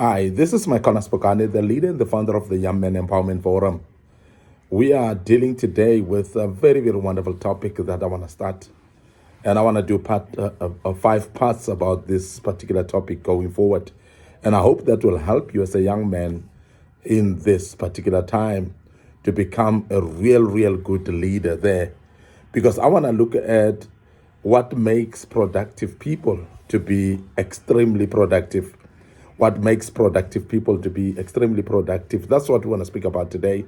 Hi, this is Micornus, Phokane, the leader and the founder of the Young Men Empowerment Forum. We are dealing today with a very, very wonderful topic that I want to start. And I want to do 5 parts about this particular topic going forward. And I hope that will help you as a young man in this particular time to become a real good leader there. Because I want to look at what makes productive people to be extremely productive. What makes productive people to be extremely productive. That's what we want to speak about today.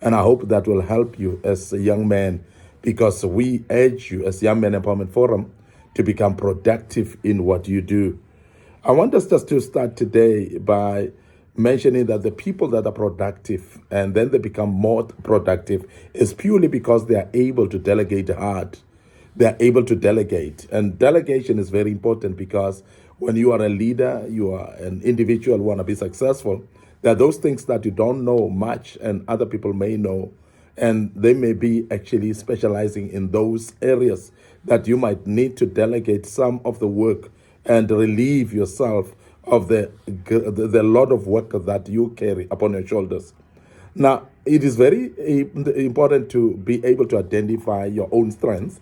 And I hope that will help you as a young man, because we urge you as Young Men Empowerment Forum to become productive in what you do. I want us just to start today by mentioning that the people that are productive and then they become more productive is purely because they are able to delegate hard. They are able to delegate. And delegation is very important because when you are a leader, you are an individual who want to be successful, there are those things that you don't know much and other people may know. And they may be actually specializing in those areas that you might need to delegate some of the work and relieve yourself of the lot of work that you carry upon your shoulders. Now, it is very important to be able to identify your own strengths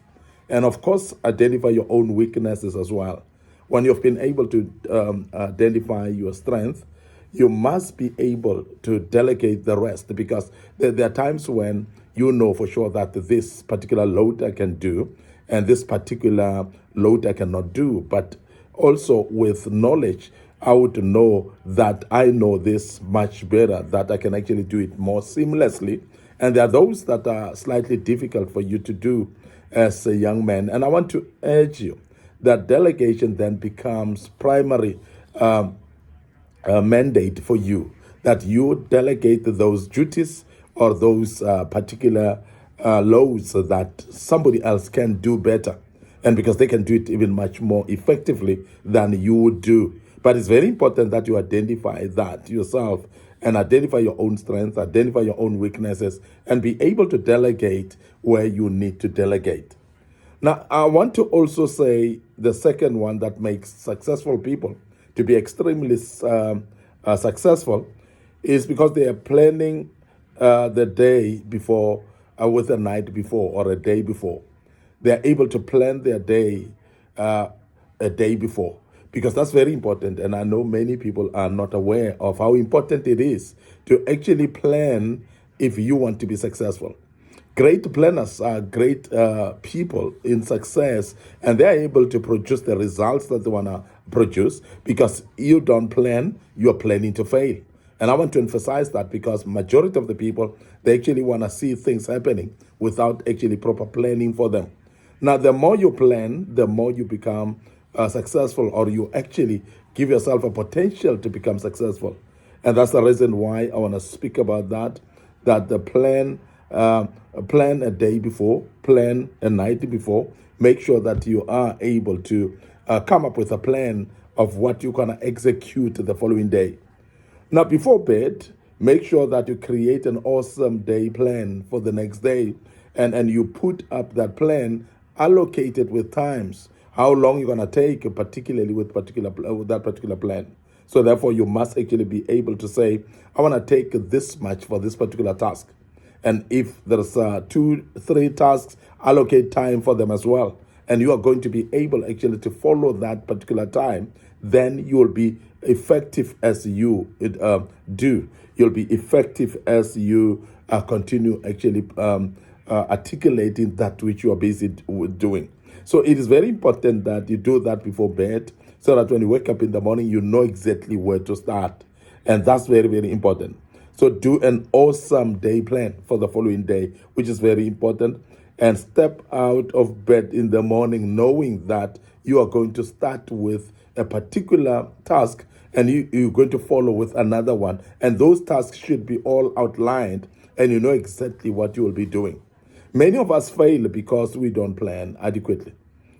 and, of course, identify your own weaknesses as well. When you've been able to identify your strength, you must be able to delegate the rest, because there are times when you know for sure that this particular load I can do and this particular load I cannot do. But also with knowledge, I would know that I know this much better, that I can actually do it more seamlessly. And there are those that are slightly difficult for you to do as a young man. And I want to urge you that delegation then becomes primary mandate for you, that you delegate those duties or those particular loads that somebody else can do better, and because they can do it even much more effectively than you would do. But it's very important that you identify that yourself and identify your own strengths, identify your own weaknesses, and be able to delegate where you need to delegate. Now, I want to also say the second one that makes successful people to be extremely successful is because they are planning the day before with a night before or a day before. They are able to plan their day a day before, because that's very important. And I know many people are not aware of how important it is to actually plan if you want to be successful. Great planners are great people in success, and they're able to produce the results that they want to produce, because you don't plan, you're planning to fail. And I want to emphasize that, because majority of the people, they actually want to see things happening without actually proper planning for them. Now, the more you plan, the more you become successful, or you actually give yourself a potential to become successful. And that's the reason why I want to speak about that the plan a day before, plan a night before. Make sure that you are able to come up with a plan of what you're going to execute the following day. Now, before bed, make sure that you create an awesome day plan for the next day, and you put up that plan allocated with times, how long you're going to take, particularly with that particular plan. So therefore, you must actually be able to say, I want to take this much for this particular task. And if there's 2-3 tasks, allocate time for them as well. And you are going to be able actually to follow that particular time. Then you will be effective as you do. You'll be effective as you continue actually articulating that which you are busy with doing. So it is very important that you do that before bed, so that when you wake up in the morning, you know exactly where to start. And that's very, very important. So do an awesome day plan for the following day, which is very important. And step out of bed in the morning knowing that you are going to start with a particular task, and you're going to follow with another one. And those tasks should be all outlined, and you know exactly what you will be doing. Many of us fail because we don't plan adequately.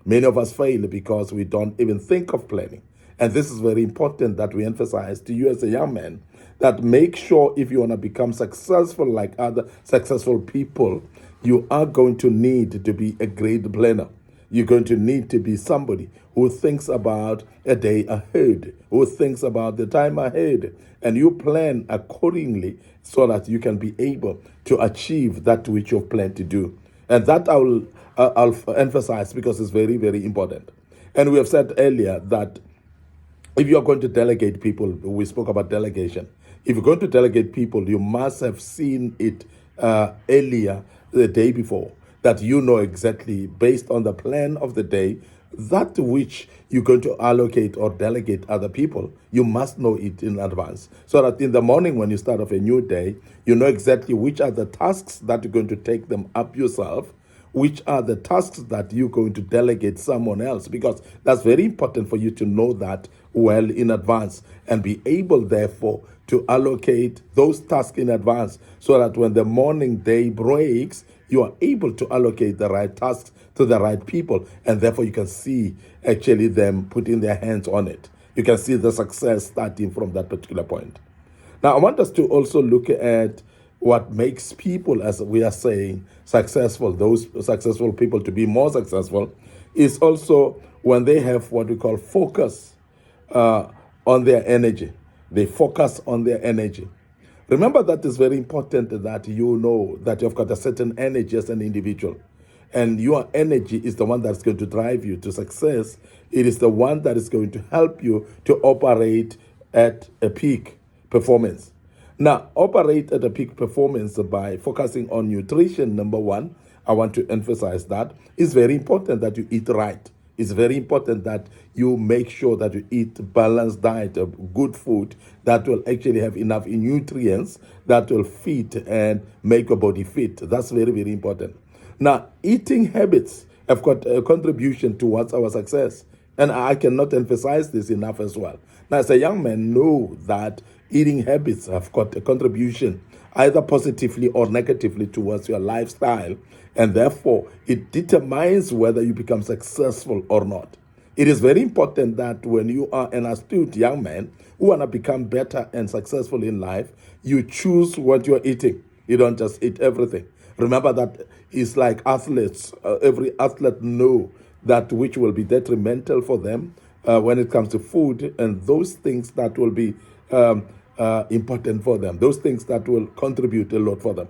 Many of us fail because we don't even think of planning. And this is very important that we emphasize to you as a young man, that make sure if you want to become successful like other successful people, you are going to need to be a great planner. You're going to need to be somebody who thinks about a day ahead, who thinks about the time ahead, and you plan accordingly so that you can be able to achieve that which you've planned to do. And that I'll emphasize because it's very, very important. And we have said earlier that if you're going to delegate people, we spoke about delegation. If you're going to delegate people, you must have seen it earlier, the day before, that you know exactly, based on the plan of the day, that which you're going to allocate or delegate other people. You must know it in advance, so that in the morning when you start off a new day, you know exactly which are the tasks that you're going to take them up yourself, which are the tasks that you're going to delegate someone else, because that's very important for you to know that well in advance and be able, therefore, to allocate those tasks in advance, so that when the morning day breaks, you are able to allocate the right tasks to the right people, and therefore you can see actually them putting their hands on it. You can see the success starting from that particular point. Now, I want us to also look at what makes people, as we are saying, successful, those successful people to be more successful, is also when they have what we call focus on their energy. They focus on their energy. Remember that it's very important that you know that you've got a certain energy as an individual. And your energy is the one that's going to drive you to success. It is the one that is going to help you to operate at a peak performance. Now, operate at a peak performance by focusing on nutrition, number one. I want to emphasize that. It's very important that you eat right. It's very important that you make sure that you eat balanced diet of good food that will actually have enough nutrients that will feed and make your body fit. That's very, very important. Now, eating habits have got a contribution towards our success. And I cannot emphasize this enough as well. Now, as a young man, know that eating habits have got a contribution either positively or negatively towards your lifestyle, and therefore it determines whether you become successful or not. It is very important that when you are an astute young man who want to become better and successful in life, you choose what you're eating. You don't just eat everything. Remember that it's like athletes. Every athlete know that which will be detrimental for them when it comes to food, and those things that will be important for them, those things that will contribute a lot for them.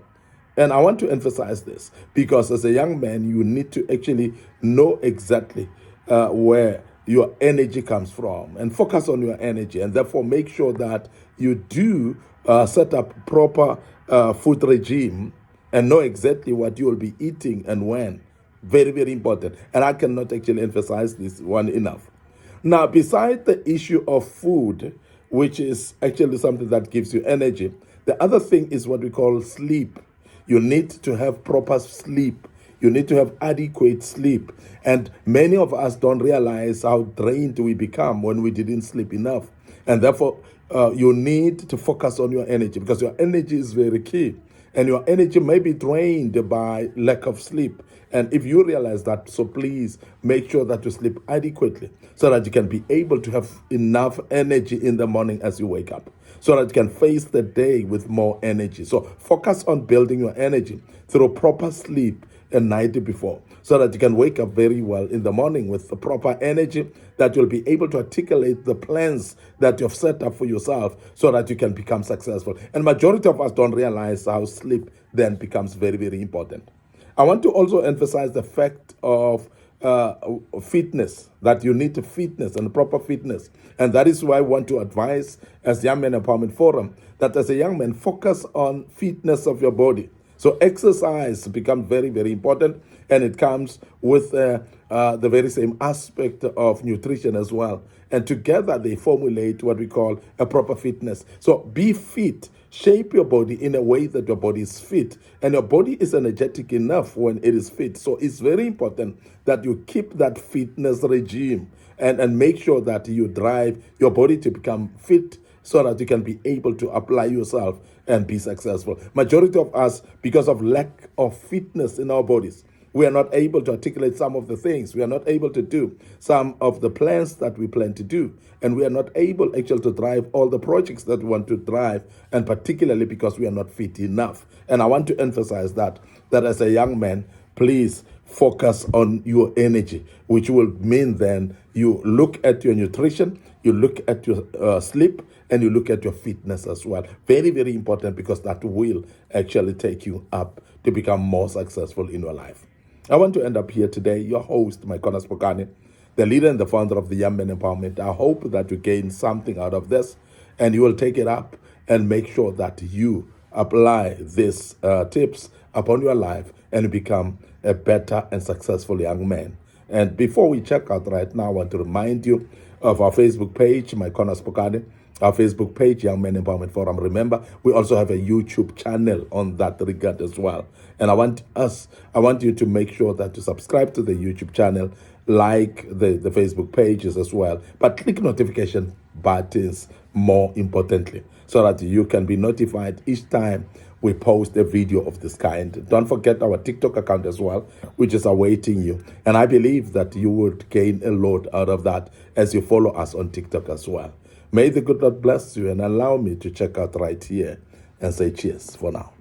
And I want to emphasize this because as a young man, you need to actually know exactly where your energy comes from and focus on your energy, and therefore make sure that you do set up proper food regime and know exactly what you will be eating and when. Very, very important. And I cannot actually emphasize this one enough. Now, beside the issue of food, which is actually something that gives you energy, the other thing is what we call sleep. You need to have proper sleep. You need to have adequate sleep. And many of us don't realize how drained we become when we didn't sleep enough. And therefore, you need to focus on your energy, because your energy is very key. And your energy may be drained by lack of sleep. And if you realize that, so please make sure that you sleep adequately so that you can be able to have enough energy in the morning as you wake up, so that you can face the day with more energy. So focus on building your energy through proper sleep a night before, so that you can wake up very well in the morning with the proper energy, that you'll be able to articulate the plans that you've set up for yourself so that you can become successful. And majority of us don't realize how sleep then becomes very, very important. I want to also emphasize the fact of fitness, that you need fitness and proper fitness. And that is why I want to advise as Young Men Empowerment Forum that as a young man, focus on fitness of your body. So exercise becomes very, very important, and it comes with the very same aspect of nutrition as well. And together they formulate what we call a proper fitness. So be fit, shape your body in a way that your body is fit, and your body is energetic enough when it is fit. So it's very important that you keep that fitness regime and make sure that you drive your body to become fit, so that you can be able to apply yourself and be successful. Majority of us, because of lack of fitness in our bodies, we are not able to articulate some of the things. We are not able to do some of the plans that we plan to do. And we are not able actually to drive all the projects that we want to drive, and particularly because we are not fit enough. And I want to emphasize that as a young man, please focus on your energy, which will mean then you look at your nutrition, you look at your sleep, and you look at your fitness as well. Very, very important, because that will actually take you up to become more successful in your life. I want to end up here today, your host, Micornus Phokane, the leader and the founder of the Young Men Empowerment. I hope that you gain something out of this, and you will take it up and make sure that you apply these tips upon your life and become a better and successful young man. And before we check out right now, I want to remind you of our Facebook page, Micornus Phokane, our Facebook page, Young Men Empowerment Forum. Remember, we also have a YouTube channel on that regard as well. And I want you to make sure that you subscribe to the YouTube channel, like the Facebook pages as well, but click notification buttons more importantly, so that you can be notified each time we post a video of this kind. Don't forget our TikTok account as well, which is awaiting you. And I believe that you would gain a lot out of that as you follow us on TikTok as well. May the good Lord bless you, and allow me to check out right here and say cheers for now.